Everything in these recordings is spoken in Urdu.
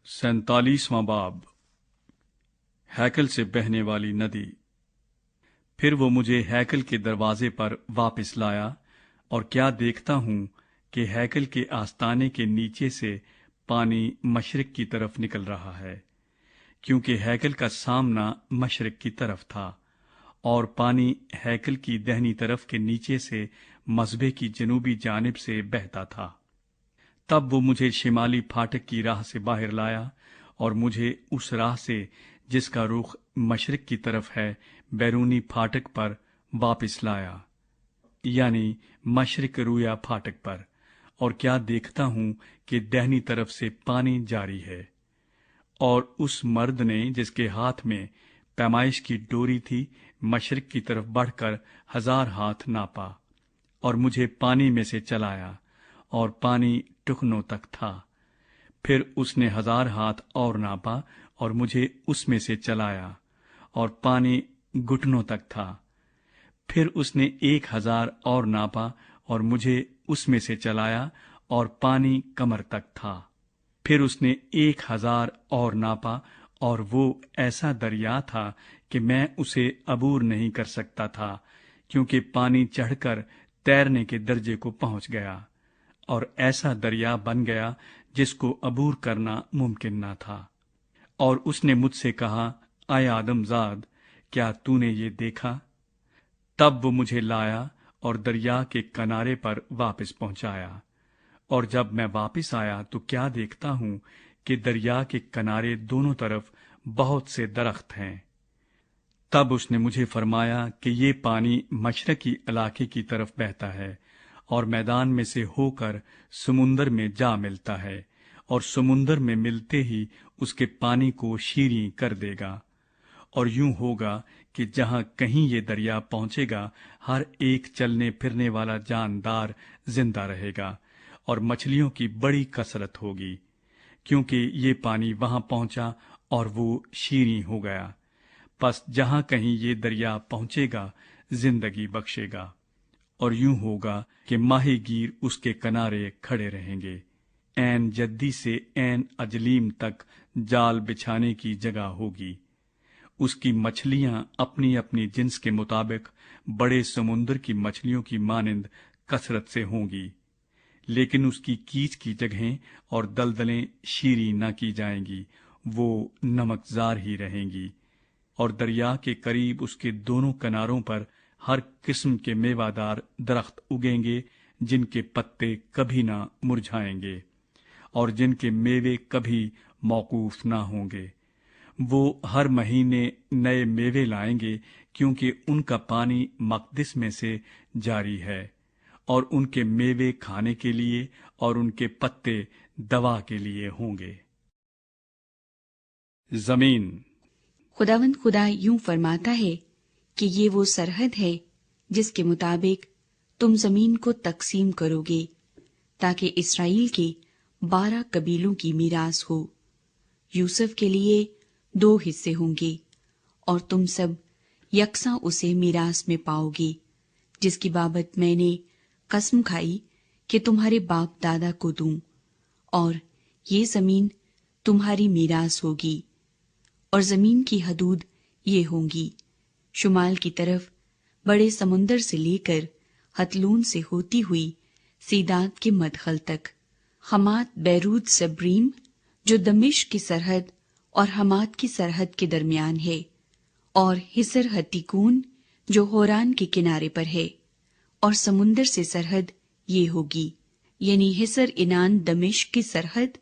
47واں باب ہیکل سے بہنے والی ندی۔ پھر وہ مجھے ہیکل کے دروازے پر واپس لایا، اور کیا دیکھتا ہوں کہ ہیکل کے آستانے کے نیچے سے پانی مشرق کی طرف نکل رہا ہے، کیونکہ ہیکل کا سامنا مشرق کی طرف تھا، اور پانی ہیکل کی دہنی طرف کے نیچے سے مذبح کی جنوبی جانب سے بہتا تھا۔ تب وہ مجھے شمالی پھاٹک کی راہ سے باہر لایا، اور مجھے اس راہ سے جس کا رخ مشرق کی طرف ہے بیرونی پھاٹک پر واپس لایا، یعنی مشرق رویا پھاٹک پر، اور کیا دیکھتا ہوں کہ دہنی طرف سے پانی جاری ہے، اور اس مرد نے جس کے ہاتھ میں پیمائش کی ڈوری تھی مشرق کی طرف بڑھ کر 1000 ہاتھ ناپا، اور مجھے پانی میں سے چلایا، اور پانی ٹخنوں تک تھا۔ پھر اس نے 1000 ہاتھ اور ناپا، اور مجھے اس میں سے چلایا، اور پانی گھٹنوں تک تھا۔ پھر اس نے 1000 اور ناپا، اور مجھے اس میں سے چلایا، اور پانی کمر تک تھا۔ پھر اس نے 1000 اور ناپا، اور وہ ایسا دریا تھا کہ میں اسے عبور نہیں کر سکتا تھا، کیونکہ پانی چڑھ کر تیرنے کے درجے کو پہنچ گیا، اور ایسا دریا بن گیا جس کو عبور کرنا ممکن نہ تھا۔ اور اس نے مجھ سے کہا، اے آدم زاد، کیا تو نے یہ دیکھا؟ تب وہ مجھے لایا اور دریا کے کنارے پر واپس پہنچایا، اور جب میں واپس آیا تو کیا دیکھتا ہوں کہ دریا کے کنارے دونوں طرف بہت سے درخت ہیں۔ تب اس نے مجھے فرمایا کہ یہ پانی مشرقی علاقے کی طرف بہتا ہے، اور میدان میں سے ہو کر سمندر میں جا ملتا ہے، اور سمندر میں ملتے ہی اس کے پانی کو شیریں کر دے گا، اور یوں ہوگا کہ جہاں کہیں یہ دریا پہنچے گا ہر ایک چلنے پھرنے والا جاندار زندہ رہے گا، اور مچھلیوں کی بڑی کثرت ہوگی، کیونکہ یہ پانی وہاں پہنچا اور وہ شیریں ہو گیا۔ پس جہاں کہیں یہ دریا پہنچے گا زندگی بخشے گا، اور یوں ہوگا کہ ماہی گیر اس کے کنارے کھڑے رہیں گے۔ عین جدی سے عین اجلیم تک جال بچھانے کی جگہ ہوگی۔ اس کی مچھلیاں اپنی اپنی جنس کے مطابق بڑے سمندر کی مچھلیوں کی مانند کثرت سے ہوں گی، لیکن اس کی کیچ کی جگہیں اور دلدلیں شیریں نہ کی جائیں گی، وہ نمکزار ہی رہیں گی۔ اور دریا کے قریب اس کے دونوں کناروں پر ہر قسم کے میوہ دار درخت اگیں گے، جن کے پتے کبھی نہ مرجھائیں گے، اور جن کے میوے کبھی موقوف نہ ہوں گے۔ وہ ہر مہینے نئے میوے لائیں گے، کیونکہ ان کا پانی مقدس میں سے جاری ہے، اور ان کے میوے کھانے کے لیے اور ان کے پتے دوا کے لیے ہوں گے۔ زمین۔ خداوند خدا یوں فرماتا ہے کہ یہ وہ سرحد ہے جس کے مطابق تم زمین کو تقسیم کرو گے، تاکہ اسرائیل کے 12 قبیلوں کی میراث ہو۔ یوسف کے لیے 2 حصے ہوں گے، اور تم سب یکساں اسے میراث میں پاؤ گے، جس کی بابت میں نے قسم کھائی کہ تمہارے باپ دادا کو دوں، اور یہ زمین تمہاری میراث ہوگی۔ اور زمین کی حدود یہ ہوں گی: شمال کی طرف بڑے سمندر سے لے کر ہتلون سے ہوتی ہوئی سیدات کے مدخل تک، حمات بیروت سبریم جو دمشق کی سرحد اور حمات کی سرحد کے درمیان ہے، اور حصر ہتیکون جو ہوران کے کنارے پر ہے۔ اور سمندر سے سرحد یہ ہوگی، یعنی حصر انان دمشق کی سرحد،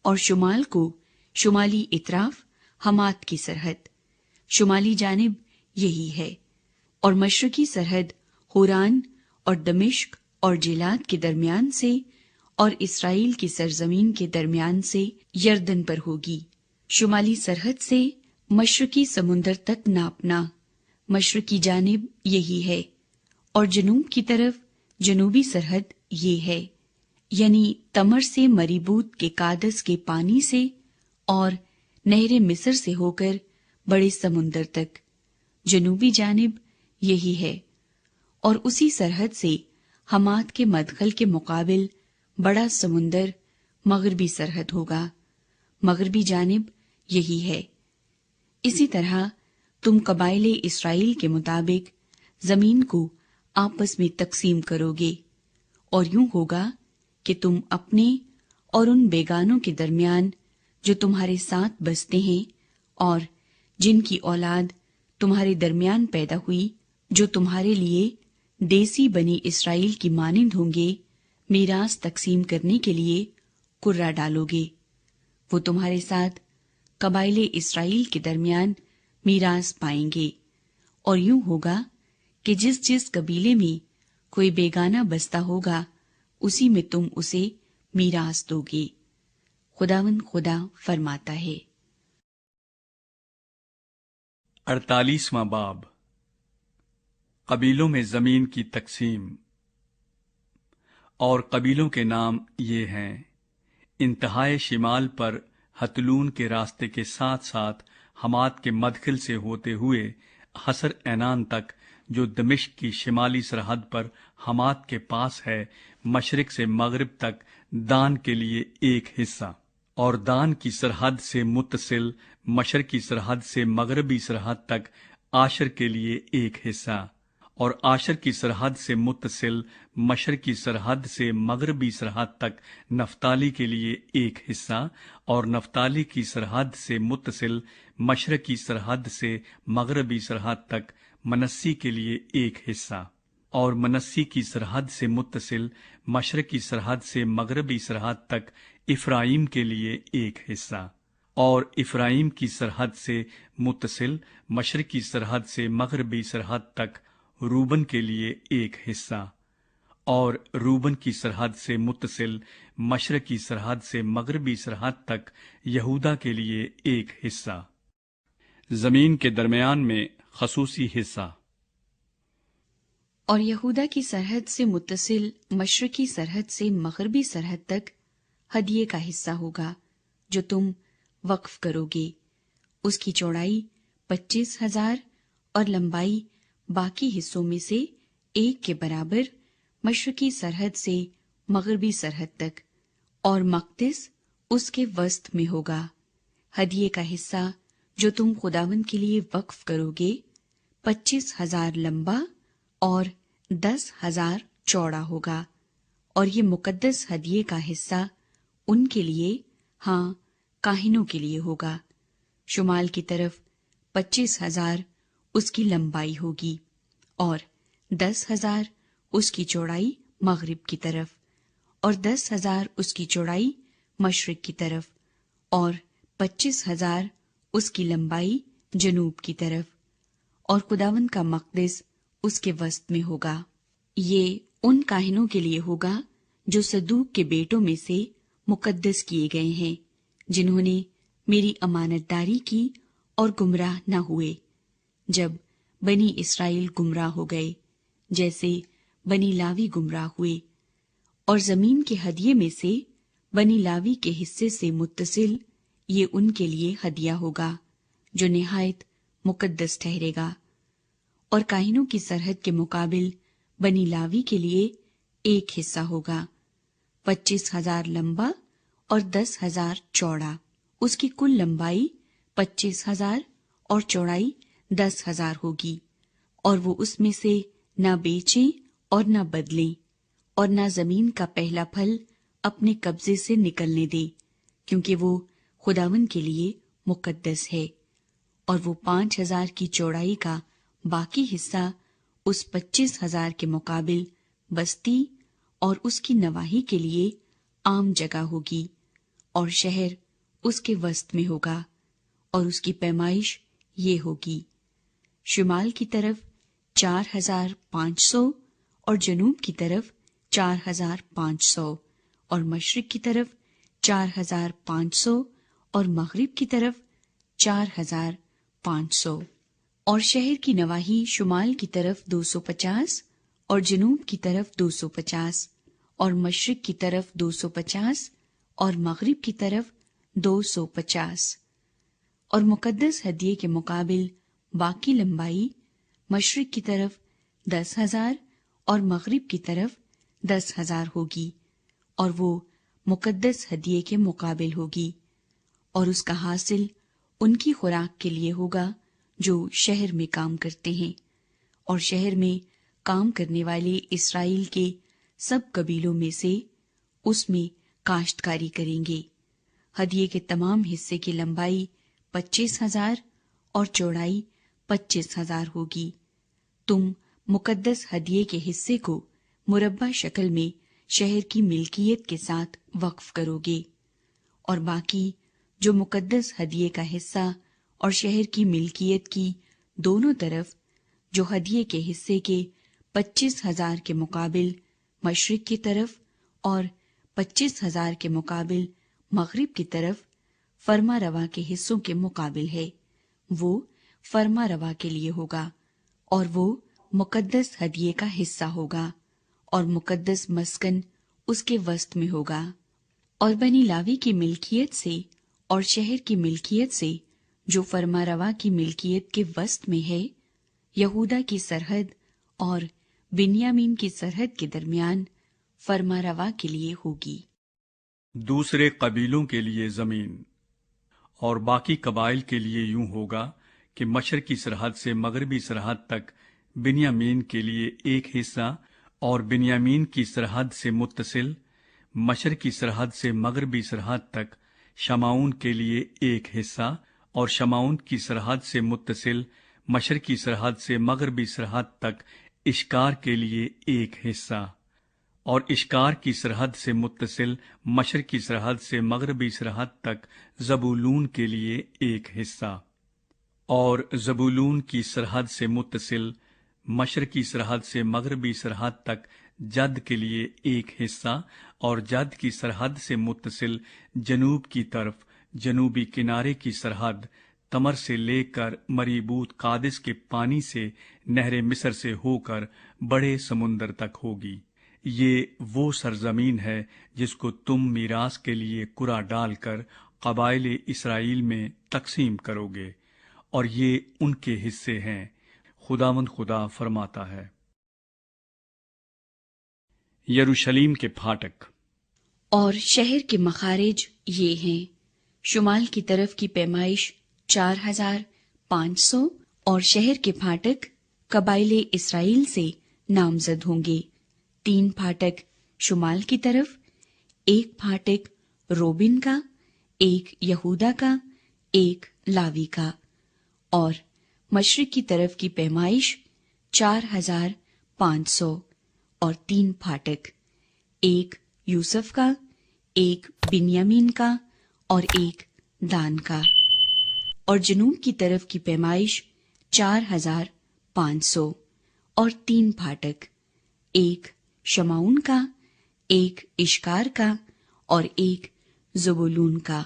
اور شمال کو شمالی اطراف حمات کی سرحد، شمالی جانب یہی ہے، اور مشرقی سرحد ہوران اور دمشق اور جیلاد کے درمیان سے اور اسرائیل کی سرزمین کے درمیان سے یردن پر ہوگی۔ شمالی سرحد سے مشرقی سمندر تک ناپنا، مشرقی جانب یہی ہے، اور جنوب کی طرف جنوبی سرحد یہ ہے، یعنی تمر سے مریبوت کے قادس کے پانی سے اور نہر مصر سے ہو کر بڑے سمندر تک، جنوبی جانب یہی ہے۔ اور اسی سرحد سے حمات کے مدخل کے مقابل بڑا سمندر مغربی سرحد ہوگا۔ مغربی جانب یہی ہے۔ اسی طرح تم قبائل اسرائیل کے مطابق زمین کو آپس میں تقسیم کرو گے، اور یوں ہوگا کہ تم اپنے اور ان بیگانوں کے درمیان جو تمہارے ساتھ بستے ہیں اور جن کی اولاد تمہارے درمیان پیدا ہوئی، جو تمہارے لیے دیسی بنی اسرائیل کی مانند ہوں گے، میراث تقسیم کرنے کے لیے کرہ ڈالو گے۔ وہ تمہارے ساتھ قبائل اسرائیل کے درمیان میراث پائیں گے، اور یوں ہوگا کہ جس جس قبیلے میں کوئی بیگانہ بستہ ہوگا اسی میں تم اسے میراث دو گے۔ خداوند خدا فرماتا ہے۔ 48واں باب، قبیلوں میں زمین کی تقسیم۔ اور قبیلوں کے نام یہ ہیں: انتہائے شمال پر ہتلون کے راستے کے ساتھ ساتھ حمات کے مدخل سے ہوتے ہوئے حسر اینان تک، جو دمشق کی شمالی سرحد پر حمات کے پاس ہے، مشرق سے مغرب تک دان کے لیے ایک حصہ، اور دان کی سرحد سے متصل مشرقی سرحد سے مغربی سرحد تک آشر کے لیے ایک حصہ، اور آشر کی سرحد سے متصل مشرقی سرحد سے مغربی سرحد تک نفتالی کے لیے ایک حصہ، اور نفتالی کی سرحد سے متصل مشرقی سرحد سے مغربی سرحد تک منسی کے لیے ایک حصہ، اور منسی کی سرحد سے متصل مشرقی سرحد سے مغربی سرحد تک افرائیم کے لیے ایک حصہ، اور افرائیم کی سرحد سے متصل مشرقی سرحد سے مغربی سرحد تک روبن کے لیے ایک حصہ، اور روبن کی سرحد سے متصل مشرقی سرحد سے مغربی سرحد تک یہودا کے لیے ایک حصہ۔ زمین کے درمیان میں خصوصی حصہ۔ اور یہودا کی سرحد سے متصل مشرقی سرحد سے مغربی سرحد تک ہدیے کا حصہ ہوگا جو تم وقف کرو گے۔ اس کی چوڑائی 25,000 اور لمبائی باقی حصوں میں سے ایک کے برابر مشرقی سرحد سے مغربی سرحد تک، اور مقدس اس کے وسط میں ہوگا۔ ہدیے کا حصہ جو تم خداوند کے لیے وقف کرو گے 25,000 لمبا اور 10,000 چوڑا ہوگا، اور یہ مقدس ہدیے کا حصہ ان کے لیے، ہاں کاہنوں کے لیے ہوگا۔ شمال کی طرف 25,000 اس کی لمبائی ہوگی، اور 10,000 اس کی چوڑائی مغرب کی طرف، اور 10,000 اس کی چوڑائی مشرق کی طرف، اور 25,000 اس کی لمبائی جنوب کی طرف، اور خداوند کا مقدس اس کے وسط میں ہوگا۔ یہ ان کاہنوں کے لیے ہوگا جو صدوق کے بیٹوں میں سے مقدس کیے گئے ہیں، جنہوں نے میری امانت داری کی اور گمراہ نہ ہوئے، جب بنی اسرائیل گمراہ ہو گئے، جیسے بنی لاوی گمراہ ہوئے۔ اور زمین کے ہدیے میں سے بنی لاوی کے حصے سے متصل یہ ان کے لیے ہدیہ ہوگا جو نہایت مقدس ٹھہرے گا۔ اور کاہنوں کی سرحد کے مقابل بنی لاوی کے لیے ایک حصہ ہوگا، 25,000 لمبا اور 10,000 چوڑا۔ اس کی کل لمبائی 25,000 اور چوڑائی 10,000 ہوگی، اور وہ اس میں سے نہ بیچیں اور نہ بدلیں، اور نہ زمین کا پہلا پھل اپنے قبضے سے نکلنے دے، کیونکہ وہ خداوند کے لیے مقدس ہے۔ اور وہ 5,000 کی چوڑائی کا باقی حصہ اس 25,000 کے مقابل بستی اور اس کی نواحی کے لیے عام جگہ ہوگی، اور شہر اس کے وسط میں ہوگا، اور اس کی پیمائش یہ ہوگی: شمال کی طرف 4,500 اور جنوب کی طرف 4,500 اور مشرق کی طرف 4,500 اور مغرب کی طرف 4,500۔ اور شہر کی نواحی شمال کی طرف 250 اور جنوب کی طرف 250 اور مشرق کی طرف 250 اور مغرب کی طرف 250۔ اور مقدس ہدیے کے مقابل باقی لمبائی مشرق کی طرف 10,000 اور مغرب کی طرف 10,000 ہوگی، اور وہ مقدس ہدیے کے مقابل ہوگی۔ اور اس کا حاصل ان کی خوراک کے لیے ہوگا جو شہر میں کام کرتے ہیں، اور شہر میں کام کرنے والے اسرائیل کے سب قبیلوں میں سے اس میں کاشتکاری کریں گے۔ ہدیے کے تمام حصے کی لمبائی 25,000 اور چوڑائی 25,000 ہوگی۔ تم مقدس ہدیے کے حصے کو مربع شکل میں شہر کی ملکیت کے ساتھ وقف کرو گے، اور باقی جو مقدس ہدیے کا حصہ اور شہر کی ملکیت کی دونوں طرف جو ہدیے کے حصے کے 25,000 کے مقابل مشرق کی طرف اور 25,000 کے مقابل مغرب کی طرف فرما روا کے حصوں کے مقابل ہے، وہ فرما روا کے لیے ہوگا، اور وہ مقدس ہدیے کا حصہ ہوگا، اور مقدس مسکن اس کے وسط میں ہوگا۔ اور بنی لاوی کی ملکیت سے اور شہر کی ملکیت سے جو فرما روا کی ملکیت کے وسط میں ہے، یہودا کی سرحد اور بنیامین کی سرحد کے درمیان فرما روا کے لیے ہوگی۔ دوسرے قبیلوں کے لیے زمین اور باقی قبائل کے لیے یوں ہوگا کہ مشرقی سرحد سے مغربی سرحد تک بنیامین کے لیے ایک حصہ، اور بنیامین کی سرحد سے متصل مشرقی سرحد سے مغربی سرحد تک شمعون کے لیے ایک حصہ، اور شمعون کی سرحد سے متصل مشرقی سرحد سے مغربی سرحد تک اشکار کے لیے ایک حصہ، اور اشکار کی سرحد سے متصل مشرقی سرحد سے مغربی سرحد تک زبولون کے لیے ایک حصہ، اور زبولون کی سرحد سے متصل مشرقی سرحد سے مغربی سرحد تک جد کے لیے ایک حصہ، اور جد کی سرحد سے متصل جنوب کی طرف جنوبی کنارے کی سرحد تمر سے لے کر مریبوت قادس کے پانی سے نہر مصر سے ہو کر بڑے سمندر تک ہوگی۔ یہ وہ سرزمین ہے جس کو تم میراث کے لیے کرہ ڈال کر قبائل اسرائیل میں تقسیم کرو گے، اور یہ ان کے حصے ہیں، خداوند خدا فرماتا ہے۔ یروشلیم کے پھاٹک اور شہر کے مخارج یہ ہیں: شمال کی طرف کی پیمائش 4,500، اور شہر کے پھاٹک قبائل اسرائیل سے نامزد ہوں گے۔ 3 پھاٹک شمال کی طرف، 1 پھاٹک روبن کا، 1 یہودا کا، 1 لاوی کا۔ اور مشرق کی طرف کی پیمائش 4,500 اور 3 پھاٹک، 1 یوسف کا، 1 بنیامین کا اور 1 دان کا۔ اور جنوب کی طرف کی پیمائش 4,500 اور 3 پھاٹک، 1 شمعون کا، 1 اشکار کا اور 1 زبولون کا۔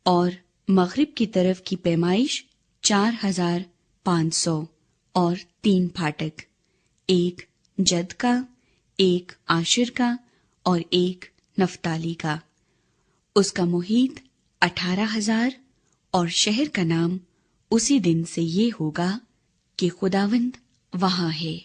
اور مغرب کی طرف کی پیمائش 4,500 اور 3 پھاٹک، 1 جد کا، 1 آشر کا اور 1 نفتالی کا۔ اس کا محیط 18,000، اور شہر کا نام اسی دن سے یہ ہوگا کہ خداوند وہاں ہے۔